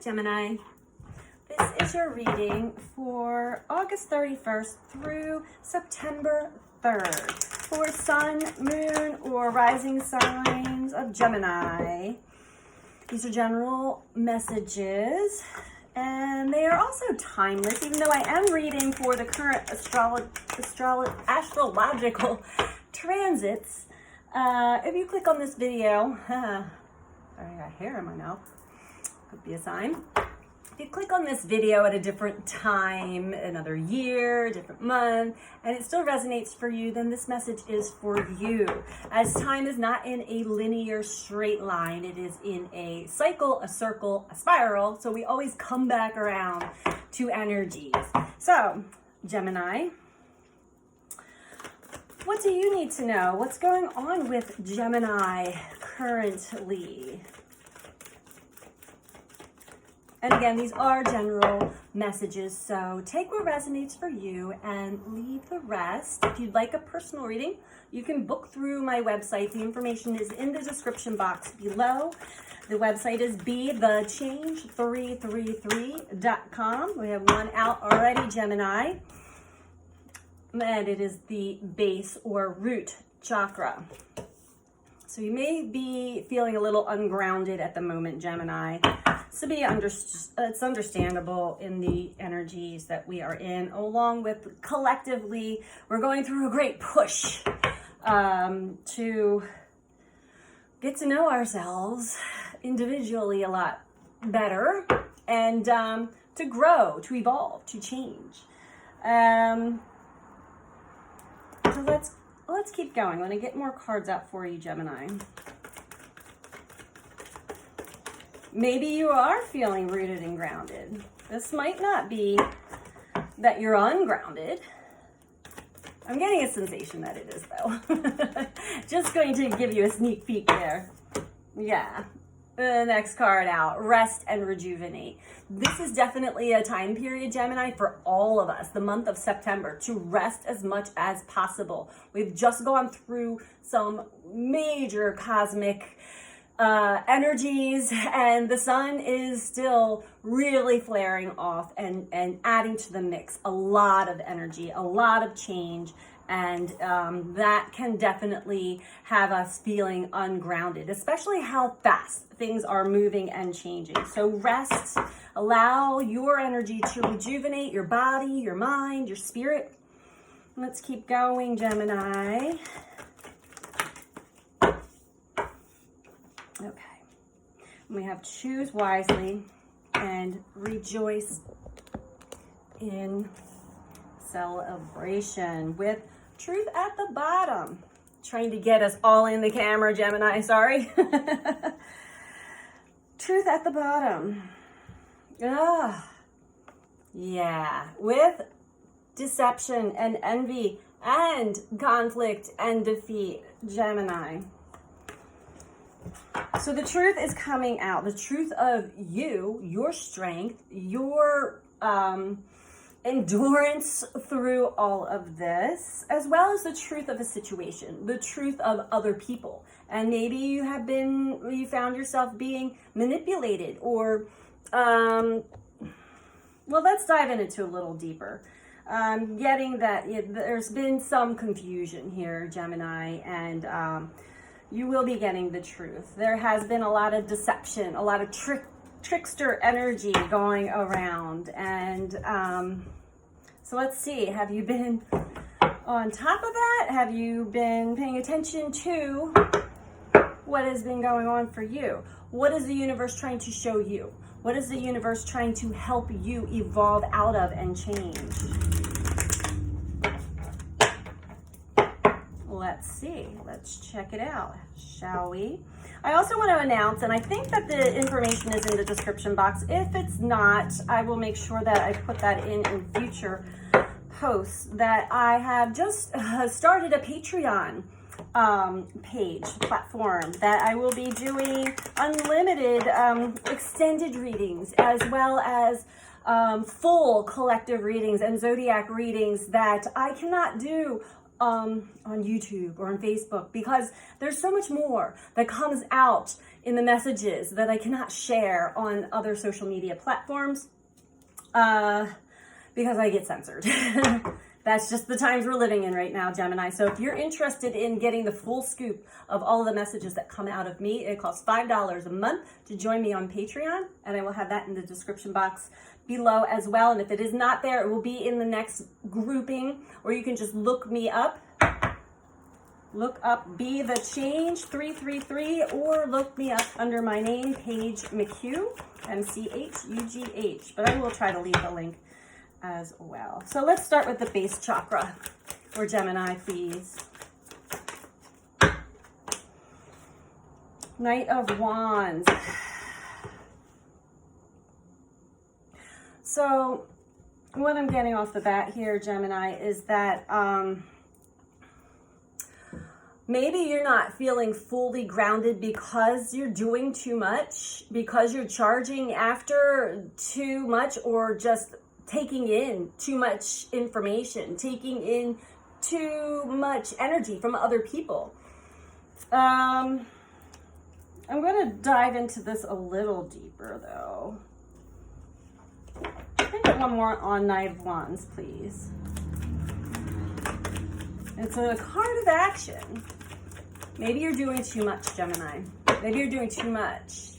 Gemini. This is your reading for August 31st through September 3rd for Sun, Moon, or rising signs of Gemini. These are general messages, and they are also timeless, even though I am reading for the current astrological transits. If you click on this video, sorry, I got hair in my mouth. Could be a sign. If you click on this video at a different time, another year, a different month, and it still resonates for you, then this message is for you. As time is not in a linear straight line, it is in a cycle, a circle, a spiral. So we always come back around to energies. So, Gemini, what do you need to know? What's going on with Gemini currently? And again, these are general messages, so take what resonates for you and leave the rest. If you'd like a personal reading, you can book through my website. The information is in the description box below. The website is BeTheChange333.com. We have one out already, Gemini. And it is the base or root chakra. So you may be feeling a little ungrounded at the moment, Gemini. So it's understandable in the energies that we are in, along with collectively, we're going through a great push to get to know ourselves individually a lot better and to grow, to evolve, to change. So let's keep going. I'm going to get more cards out for you, Gemini. Maybe you are feeling rooted and grounded. This might not be that you're ungrounded. I'm getting a sensation that it is, though. Just going to give you a sneak peek there. Yeah. The next card out, rest and rejuvenate. This is definitely a time period, Gemini, for all of us, the month of September, to rest as much as possible. We've just gone through some major cosmic energies, and the sun is still really flaring off and adding to the mix a lot of energy, a lot of change, and that can definitely have us feeling ungrounded, especially how fast things are moving and changing. So rest, allow your energy to rejuvenate your body, your mind, your spirit. Let's keep going, Gemini. Okay, we have choose wisely and rejoice in celebration with truth at the bottom. Trying to get us all in the camera, Gemini, sorry. Truth at the bottom. Yeah, with deception and envy and conflict and defeat, Gemini. So the truth is coming out, the truth of you, your strength, your endurance through all of this, as well as the truth of a situation, the truth of other people. And maybe you found yourself being manipulated or, well, let's dive into a little deeper. Getting that there's been some confusion here, Gemini, and you will be getting the truth. There has been a lot of deception, a lot of trickster energy going around. And so let's see, have you been on top of that? Have you been paying attention to what has been going on for you? What is the universe trying to show you? What is the universe trying to help you evolve out of and change? Let's see. Let's check it out, shall we? I also want to announce, and I think that the information is in the description box. If it's not, I will make sure that I put that in future posts, that I have just started a Patreon platform that I will be doing unlimited extended readings, as well as full collective readings and zodiac readings that I cannot do on YouTube or on Facebook, because there's so much more that comes out in the messages that I cannot share on other social media platforms because I get censored. That's just the times we're living in right now, Gemini. So if you're interested in getting the full scoop of all of the messages that come out of me, it costs $5 a month to join me on Patreon, and I will have that in the description box below as well. And if it is not there, it will be in the next grouping, or you can just look me up. Look up Be the Change 333, or look me up under my name, Paige McHugh, MCHUGH. But I will try to leave the link as well. So let's start with the base chakra for Gemini, please. Knight of Wands. So what I'm getting off the bat here, Gemini, is that maybe you're not feeling fully grounded because you're doing too much, because you're charging after too much, or just taking in too much information, taking in too much energy from other people. I'm going to dive into this a little deeper, though. Can I get one more on Knight of Wands, please? It's a card of action. Maybe you're doing too much, Gemini. Maybe you're doing too much,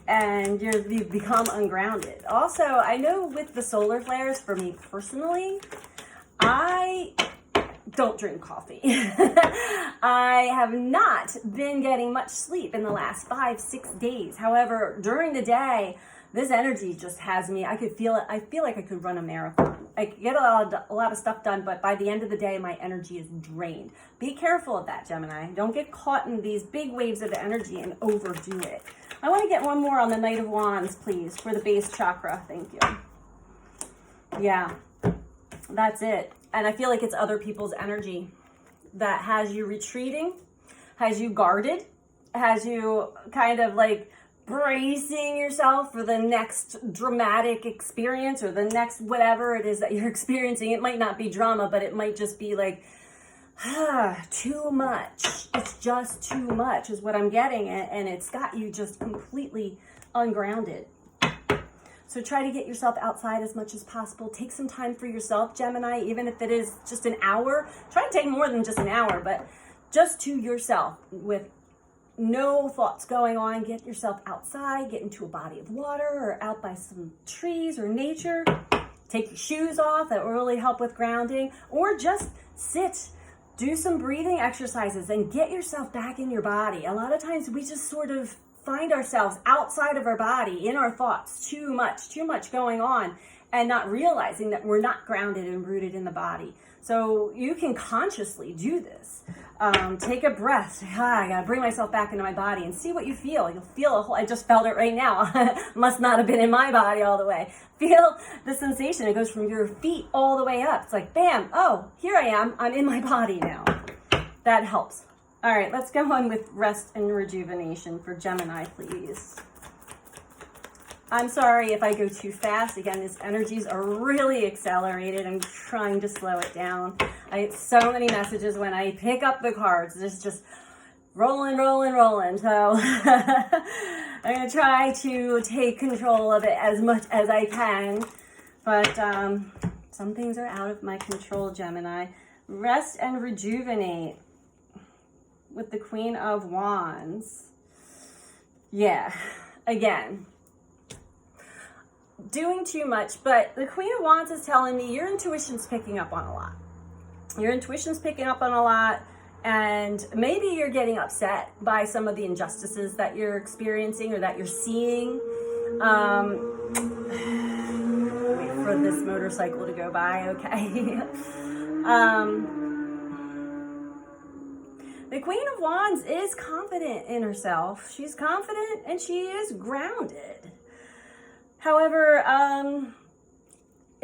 and you've become ungrounded. Also, I know with the solar flares, for me personally, I don't drink coffee. I have not been getting much sleep in the last 5-6 days. However, during the day, this energy just has me. I could feel it. I feel like I could run a marathon. I could get a lot of stuff done, but by the end of the day, my energy is drained. Be careful of that, Gemini. Don't get caught in these big waves of energy and overdo it. I want to get one more on the Knight of Wands, please, for the base chakra. Thank you. Yeah, that's it. And I feel like it's other people's energy that has you retreating, has you guarded, has you kind of like bracing yourself for the next dramatic experience, or the next whatever it is that you're experiencing. It might not be drama, but it might just be like, too much. It's just too much is what I'm getting, and it's got you just completely ungrounded. So try to get yourself outside as much as possible. Take some time for yourself, Gemini, even if it is just an hour. Try to take more than just an hour, but just to yourself with no thoughts going on. Get yourself outside, get into a body of water, or out by some trees or nature. Take your shoes off. That will really help with grounding. Or just sit, do some breathing exercises, and get yourself back in your body. A lot of times we just sort of find ourselves outside of our body, in our thoughts, too much going on, and not realizing that we're not grounded and rooted in the body. So you can consciously do this. Take a breath. I gotta bring myself back into my body, and see what you feel. You'll feel a whole, I just felt it right now. Must not have been in my body all the way. Feel the sensation. It goes from your feet all the way up. It's like, bam, oh, here I am. I'm in my body now. That helps. All right, let's go on with rest and rejuvenation for Gemini, please. I'm sorry if I go too fast. Again, these energies are really accelerated. I'm trying to slow it down. I get so many messages when I pick up the cards. It's just rolling. So I'm going to try to take control of it as much as I can. But some things are out of my control, Gemini. Rest and rejuvenate with the Queen of Wands. Yeah, again, doing too much, but the Queen of Wands is telling me your intuition's picking up on a lot. Your intuition's picking up on a lot, and maybe you're getting upset by some of the injustices that you're experiencing or that you're seeing. Wait for this motorcycle to go by, okay. The Queen of Wands is confident in herself. She's confident and she is grounded. However,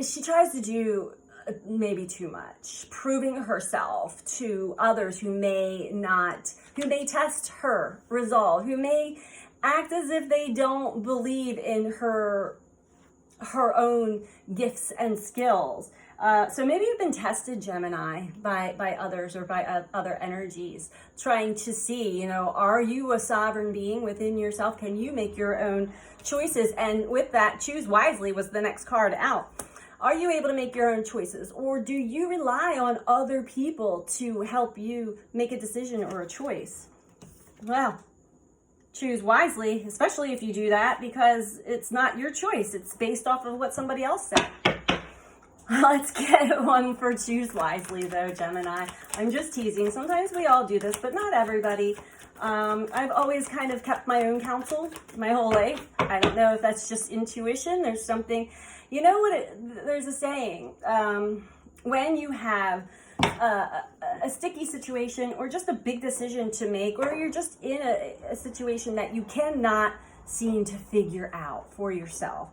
she tries to do maybe too much, proving herself to others who may test her resolve, who may act as if they don't believe in her own gifts and skills. So maybe you've been tested, Gemini, by others or by other energies, trying to see, are you a sovereign being within yourself? Can you make your own choices? And with that, choose wisely was the next card out. Are you able to make your own choices, or do you rely on other people to help you make a decision or a choice? Well, choose wisely, especially if you do that, because it's not your choice. It's based off of what somebody else said. Let's get one for choose wisely, though, Gemini. I'm just teasing. Sometimes we all do this, but not everybody. I've always kind of kept my own counsel my whole life. I don't know if that's just intuition. There's something, there's a saying, when you have a sticky situation or just a big decision to make, or you're just in a situation that you cannot seem to figure out for yourself,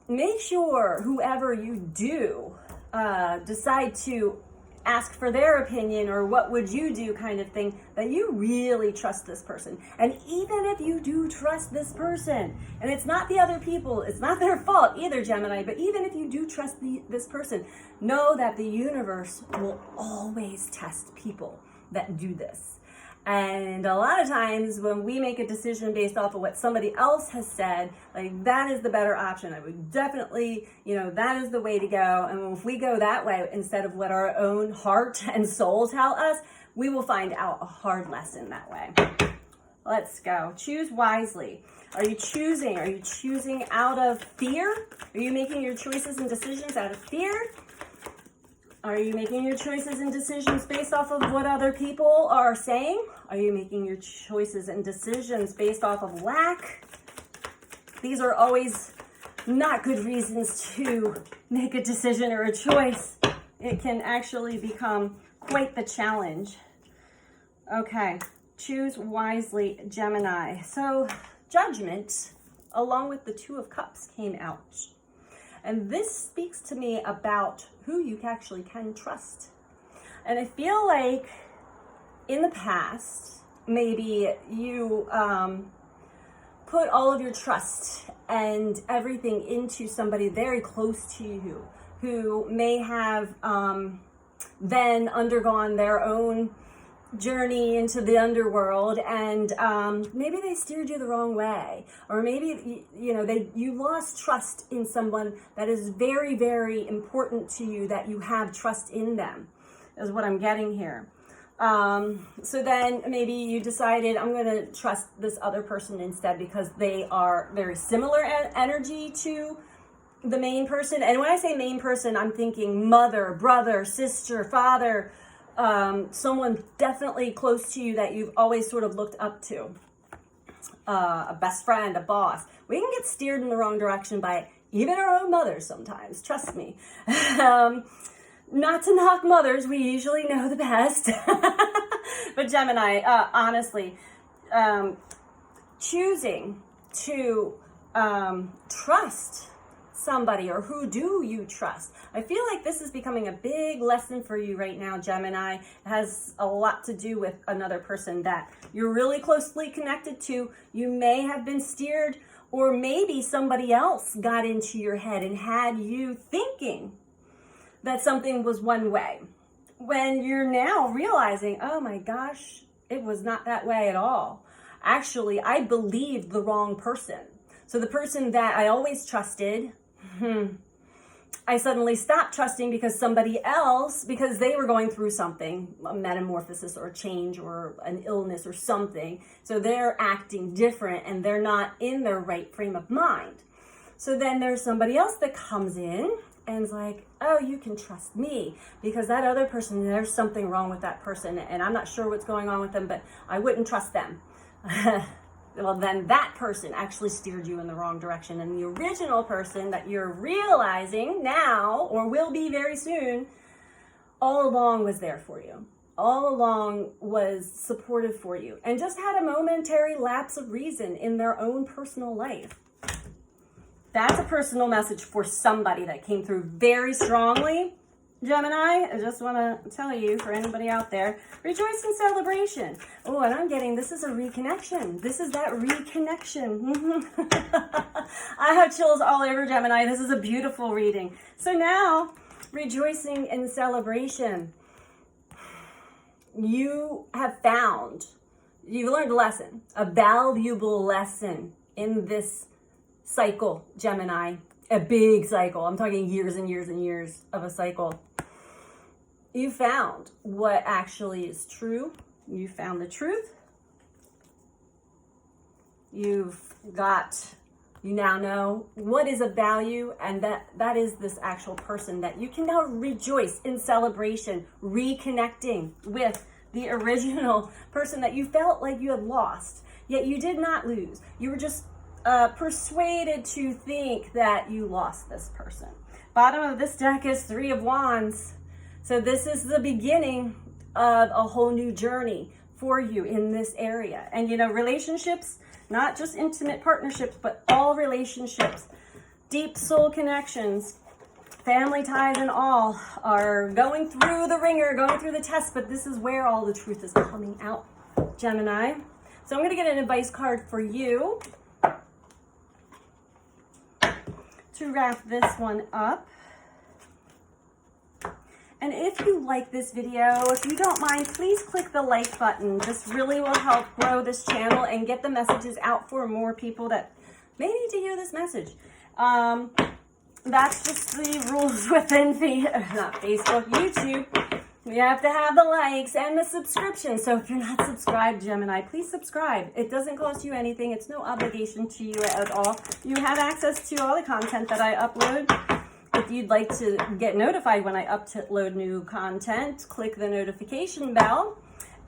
make sure whoever you do decide to ask for their opinion or what would you do kind of thing, that you really trust this person. And even if you do trust this person, and it's not the other people, it's not their fault either, Gemini, but even if you do trust this person, know that the universe will always test people that do this. And a lot of times when we make a decision based off of what somebody else has said, like that is the better option. I would definitely, that is the way to go. And if we go that way instead of what our own heart and soul tell us, we will find out a hard lesson that way. Let's go. Choose wisely. Are you choosing out of fear? Are you making your choices and decisions out of fear? Are you making your choices and decisions based off of what other people are saying? Are you making your choices and decisions based off of lack? These are always not good reasons to make a decision or a choice. It can actually become quite the challenge. Okay, choose wisely, Gemini. So, Judgment, along with the Two of Cups, came out. And this speaks to me about who you actually can trust. And I feel like in the past, maybe you put all of your trust and everything into somebody very close to you who may have then undergone their own journey into the underworld, and maybe they steered you the wrong way, or maybe you lost trust in someone that is very, very important to you, that you have trust in them, is what I'm getting here. So then maybe you decided, I'm going to trust this other person instead because they are very similar energy to the main person. And when I say main person, I'm thinking mother, brother, sister, father, someone definitely close to you that you've always sort of looked up to, a best friend, a boss. We can get steered in the wrong direction by even our own mothers sometimes, trust me. Not to knock mothers, we usually know the best. But Gemini, honestly, choosing to trust somebody, or who do you trust? I feel like this is becoming a big lesson for you right now, Gemini. It has a lot to do with another person that you're really closely connected to. You may have been steered, or maybe somebody else got into your head and had you thinking that something was one way, when you're now realizing, oh my gosh, it was not that way at all. Actually, I believed the wrong person. So the person that I always trusted, I suddenly stopped trusting because somebody else, because they were going through something, a metamorphosis or a change or an illness or something. So they're acting different and they're not in their right frame of mind. So then there's somebody else that comes in and is like, oh, you can trust me because that other person, there's something wrong with that person and I'm not sure what's going on with them, but I wouldn't trust them. Well, then that person actually steered you in the wrong direction. And the original person that you're realizing now, or will be very soon, all along was there for you. All along was supportive for you. And just had a momentary lapse of reason in their own personal life. That's a personal message for somebody that came through very strongly. Gemini, I just want to tell you, for anybody out there, rejoice in celebration. Oh, and I'm getting, this is a reconnection. This is that reconnection. I have chills all over, Gemini. This is a beautiful reading. So now, rejoicing in celebration. You have found, you've learned a lesson, a valuable lesson in this cycle, Gemini. A big cycle. I'm talking years and years and years of a cycle. You found what actually is true. You found the truth. You now know what is of value, and that is this actual person that you can now rejoice in celebration, reconnecting with the original person that you felt like you had lost, yet you did not lose. You were just persuaded to think that you lost this person. Bottom of this deck is 3 of Wands. So this is the beginning of a whole new journey for you in this area. And you know, relationships, not just intimate partnerships, but all relationships, deep soul connections, family ties and all are going through the ringer, going through the test, but this is where all the truth is coming out, Gemini. So I'm going to get an advice card for you to wrap this one up. And if you like this video, if you don't mind, please click the like button. This really will help grow this channel and get the messages out for more people that may need to hear this message. That's just the rules within not Facebook, YouTube. You have to have the likes and the subscription. So if you're not subscribed, Gemini, please subscribe. It doesn't cost you anything. It's no obligation to you at all. You have access to all the content that I upload. If you'd like to get notified when I upload new content, click the notification bell.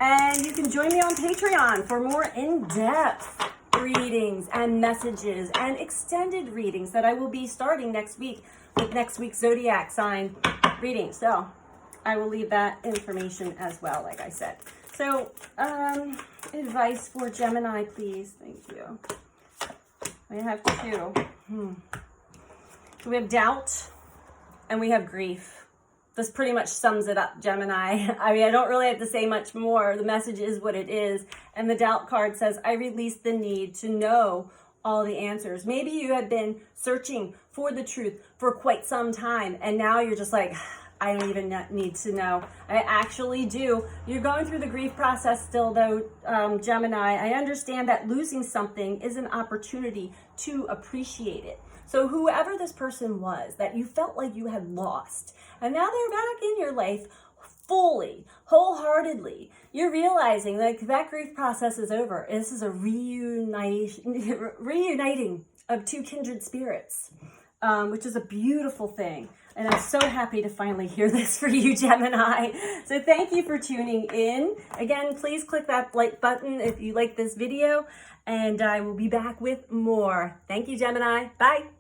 And you can join me on Patreon for more in-depth readings and messages and extended readings that I will be starting next week with next week's zodiac sign reading. So I will leave that information as well, like I said. So advice for Gemini, please. Thank you. I have 2. So we have doubt and we have grief. This pretty much sums it up, Gemini. I mean, I don't really have to say much more. The message is what it is. And the doubt card says, I release the need to know all the answers. Maybe you have been searching for the truth for quite some time, and now you're just like, I don't even need to know. I actually do. You're going through the grief process still, though, Gemini. I understand that losing something is an opportunity to appreciate it. So whoever this person was that you felt like you had lost, and now they're back in your life fully, wholeheartedly, you're realizing that that grief process is over. This is a reuniting of 2 kindred spirits, which is a beautiful thing. And I'm so happy to finally hear this for you, Gemini. So thank you for tuning in. Again, please click that like button if you like this video, and I will be back with more. Thank you, Gemini. Bye.